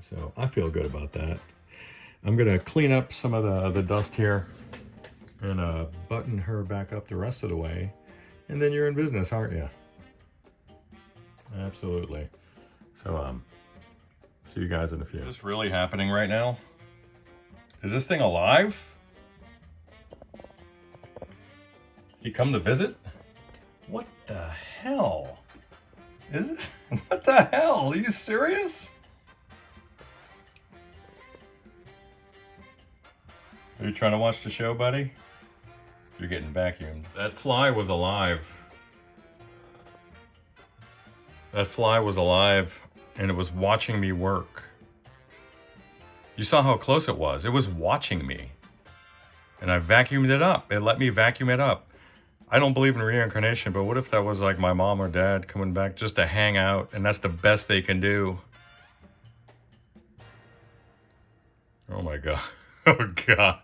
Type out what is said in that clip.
So I feel good about that. I'm gonna clean up some of the dust here and button her back up the rest of the way. And then you're in business, aren't you? Absolutely. So see you guys in a few. Is this really happening right now? Is this thing alive? You come to visit? What the hell? Is this? What the hell? Are you serious? Are you trying to watch the show, buddy? You're getting vacuumed. That fly was alive. That fly was alive and it was watching me work. You saw how close it was. It was watching me. And I vacuumed it up. It let me vacuum it up. I don't believe in reincarnation, but what if that was like my mom or dad coming back just to hang out and that's the best they can do? Oh my God. Oh God.